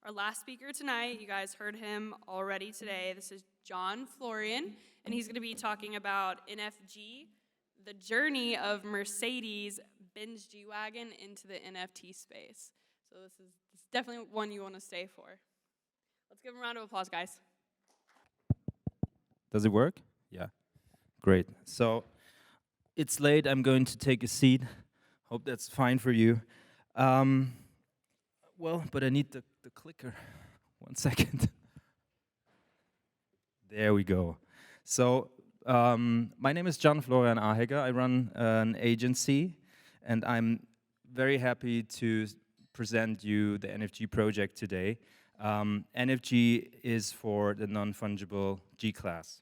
Our last speaker tonight, you guys heard him already today. This is Can Florian, and he's going to be talking about NFG, the journey of Mercedes-Benz G-Wagon into the NFT space. So this is definitely one you want to stay for. Let's give him a round of applause, guys. Does it work? Yeah. Great. So it's late. I'm going to take a seat. Hope that's fine for you. Well, but I need the clicker. 1 second. There we go. So my name is Can Florian Ahegger. I run an agency, and I'm very happy to present you the NFG project today. NFG is for the non-fungible G-class.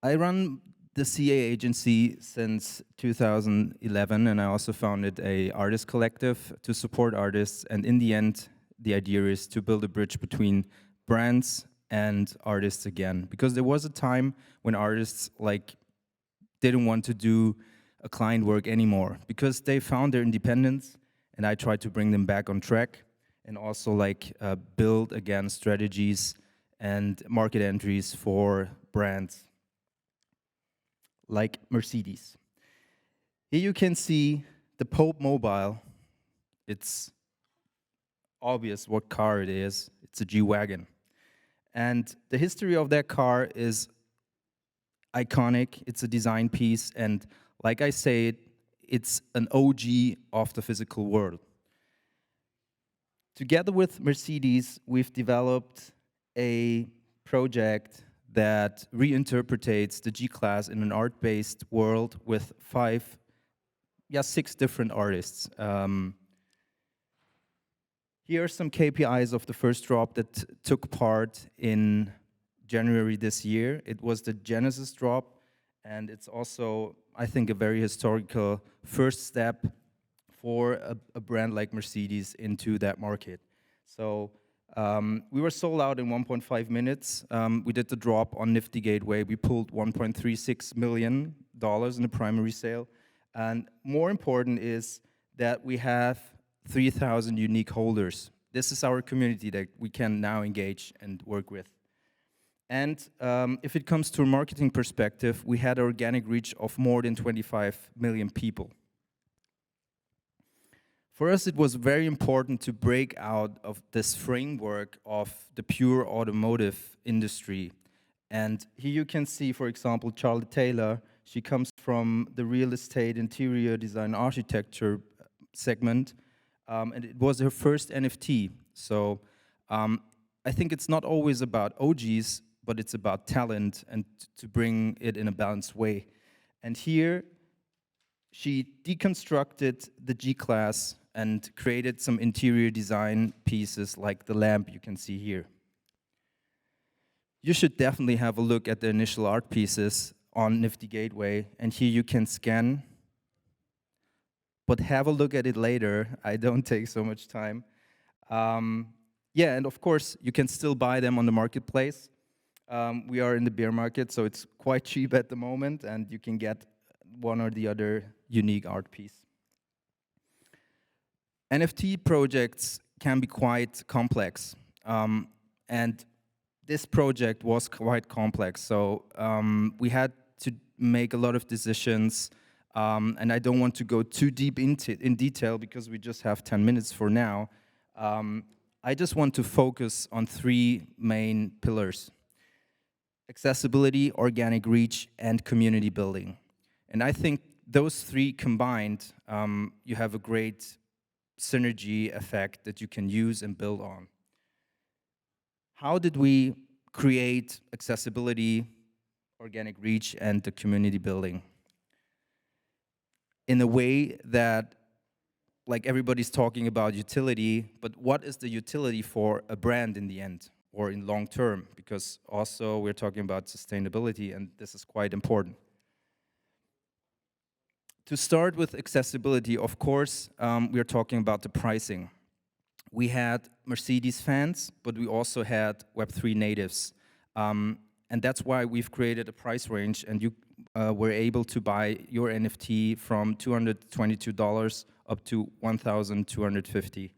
I run the CA agency since 2011, and I also founded a artist collective to support artists. And in the end, the idea is to build a bridge between brands and artists again, because there was a time when artists didn't want to do a client work anymore because they found their independence, and I tried to bring them back on track and also build again strategies and market entries for brands like Mercedes. Here you can see the Pope Mobile. It's obvious what car it is. It's a G-Wagon. And the history of that car is iconic. It's a design piece, and like I said, it's an OG of the physical world. Together with Mercedes, we've developed a project that reinterprets the G-class in an art-based world with 6 different artists. Here are some KPIs of the first drop that took part in January this year. It was the Genesis drop, and it's also, I think, a very historical first step for a brand like Mercedes into that market. So we were sold out in 1.5 minutes. We did the drop on Nifty Gateway. We pulled $1.36 million in the primary sale. And more important is that we have 3,000 unique holders. This is our community that we can now engage and work with. And if it comes to a marketing perspective, we had organic reach of more than 25 million people. For us, it was very important to break out of this framework of the pure automotive industry. And here you can see, for example, Charlotte Taylor. She comes from the real estate, interior design, architecture segment. And it was her first NFT. So I think it's not always about OGs, but it's about talent and to bring it in a balanced way. And here, she deconstructed the G-class and created some interior design pieces like the lamp you can see here. You should definitely have a look at the initial art pieces on Nifty Gateway, and here you can scan. But have a look at it later. I don't take so much time. Yeah, and of course, you can still buy them on the marketplace. We are in the bear market, so it's quite cheap at the moment, and you can get one or the other unique art piece. NFT projects can be quite complex, and this project was quite complex. So we had to make a lot of decisions. And I don't want to go too deep in detail because we just have 10 minutes for now. I just want to focus on 3 main pillars: accessibility, organic reach, and community building. And I think those 3 combined, you have a great synergy effect that you can use and build on. How did we create accessibility, organic reach, and the community building? In a way that, everybody's talking about utility, but what is the utility for a brand in the end or in long term? Because also we're talking about sustainability, and this is quite important. To start with accessibility, of course, we're talking about the pricing. we had Mercedes fans, but we also had Web3 natives. And that's why we've created a price range, and you were able to buy your NFT from $222 up to $1,250.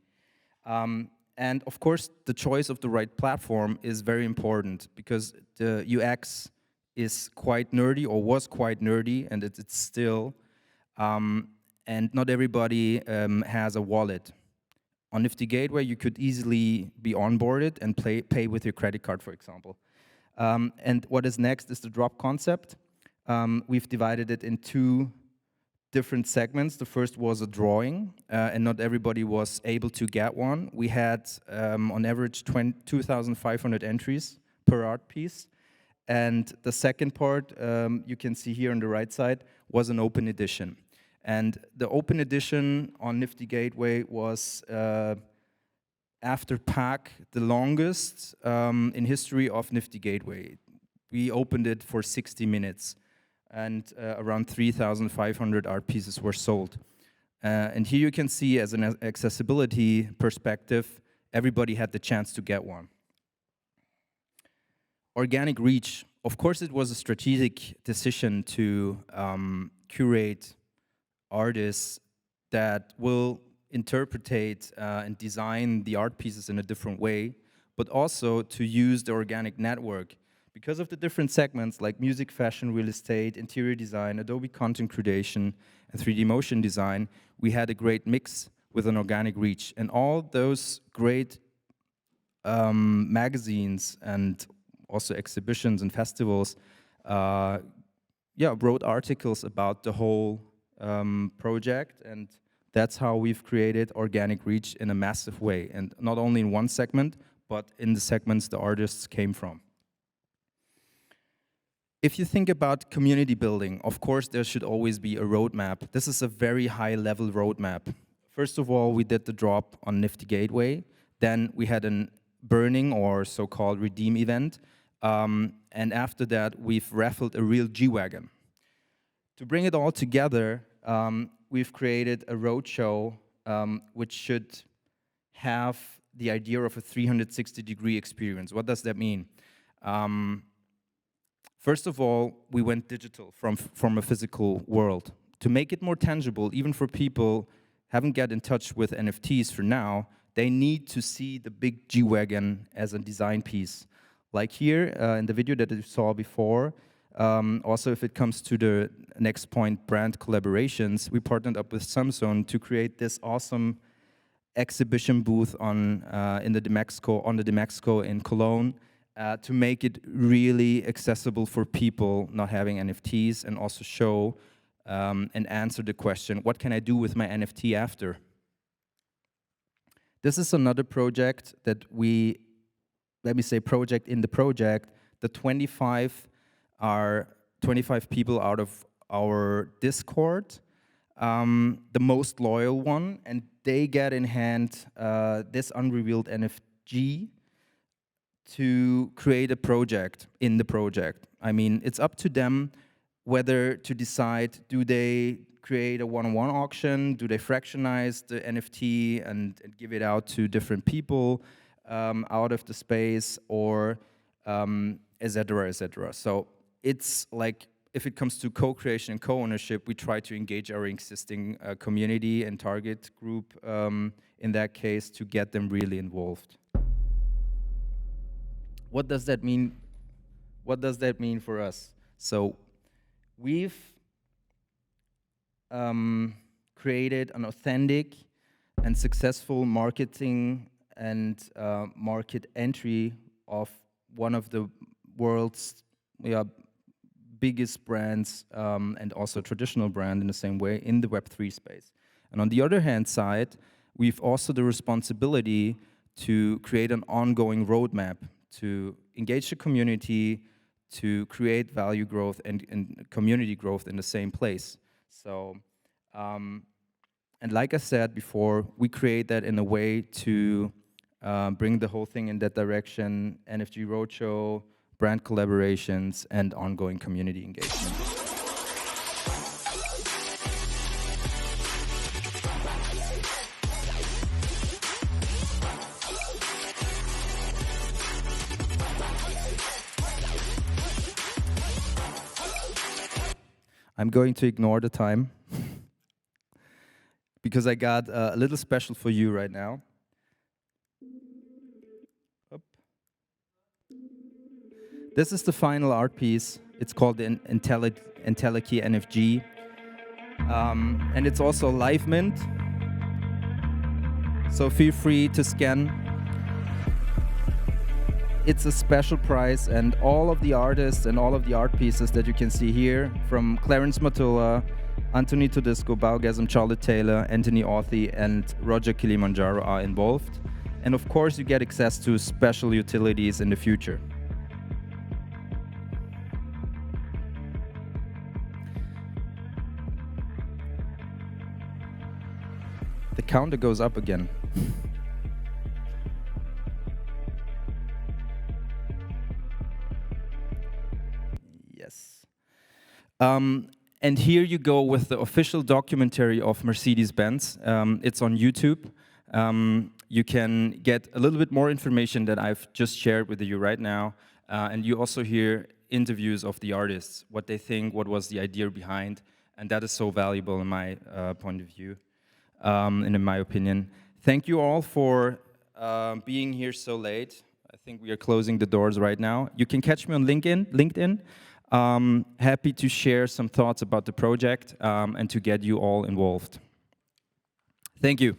And of course, the choice of the right platform is very important because the UX is quite nerdy, or was quite nerdy, and it's still. And not everybody has a wallet. On NFT Gateway, you could easily be onboarded and pay with your credit card, for example. And what is next is the drop concept. We've divided it in two different segments. The first was a drawing, and not everybody was able to get one. We had, on average, 2,500 entries per art piece. And the second part, you can see here on the right side, was an open edition. And the open edition on NFT Gateway was, after PAC, the longest in history of NFT Gateway. We opened it for 60 minutes, and around 3,500 art pieces were sold. And here you can see, as an accessibility perspective, everybody had the chance to get one. Organic reach. Of course, it was a strategic decision to curate artists that will interpret and design the art pieces in a different way, but also to use the organic network. Because of the different segments like music, fashion, real estate, interior design, Adobe content creation, and 3D motion design, we had a great mix with an organic reach. And all those great magazines and also exhibitions and festivals wrote articles about the whole project, and that's how we've created organic reach in a massive way, and not only in one segment, but in the segments the artists came from. If you think about community building, of course there should always be a roadmap. This is a very high-level roadmap. First of all, we did the drop on NFT Gateway, then we had a burning or so-called redeem event, and after that we've raffled a real G-Wagon. To bring it all together, we've created a roadshow which should have the idea of a 360-degree experience. What does that mean? First of all, we went digital from a physical world. To make it more tangible, even for people who haven't get in touch with NFTs for now, they need to see the big G-Wagon as a design piece. Like here in the video that you saw before, also if it comes to the next point, brand collaborations, we partnered up with Samsung to create this awesome exhibition booth on the Demexco in Cologne, to make it really accessible for people not having NFTs, and also show and answer the question, what can I do with my NFT after? This is another project that project in the project. The 25 are 25 people out of our Discord, the most loyal one, and they get in hand this unrevealed NFT to create a project in the project. I mean, it's up to them whether to decide, do they create a one-on-one auction, do they fractionize the NFT and give it out to different people out of the space, or et cetera, et cetera. So it's like, if it comes to co-creation and co-ownership, we try to engage our existing community and target group in that case to get them really involved. What does that mean? What does that mean for us? So we've created an authentic and successful marketing and market entry of one of the world's biggest brands, and also traditional brand in the same way, in the Web3 space. And on the other hand side, we've also the responsibility to create an ongoing roadmap, to engage the community, to create value growth and community growth in the same place. So, and like I said before, we create that in a way to bring the whole thing in that direction: NFT roadshow, brand collaborations, and ongoing community engagement. I'm going to ignore the time because I got a little special for you right now. Up. This is the final art piece. It's called the Entelechy NFG. And it's also live mint. So feel free to scan. It's a special price, and all of the artists and all of the art pieces that you can see here, from Clarence Matula, Anthony Todisco, Baugasm, Charlotte Taylor, Anthony Authy, and Roger Kilimanjaro are involved. And of course, you get access to special utilities in the future. The counter goes up again. Yes. And here you go with the official documentary of Mercedes-Benz. It's on YouTube. You can get a little bit more information that I've just shared with you right now. And you also hear interviews of the artists, what they think, what was the idea behind. And that is so valuable in my point of view, and in my opinion. Thank you all for being here so late. I think we are closing the doors right now. You can catch me on LinkedIn. Happy to share some thoughts about the project and to get you all involved. Thank you.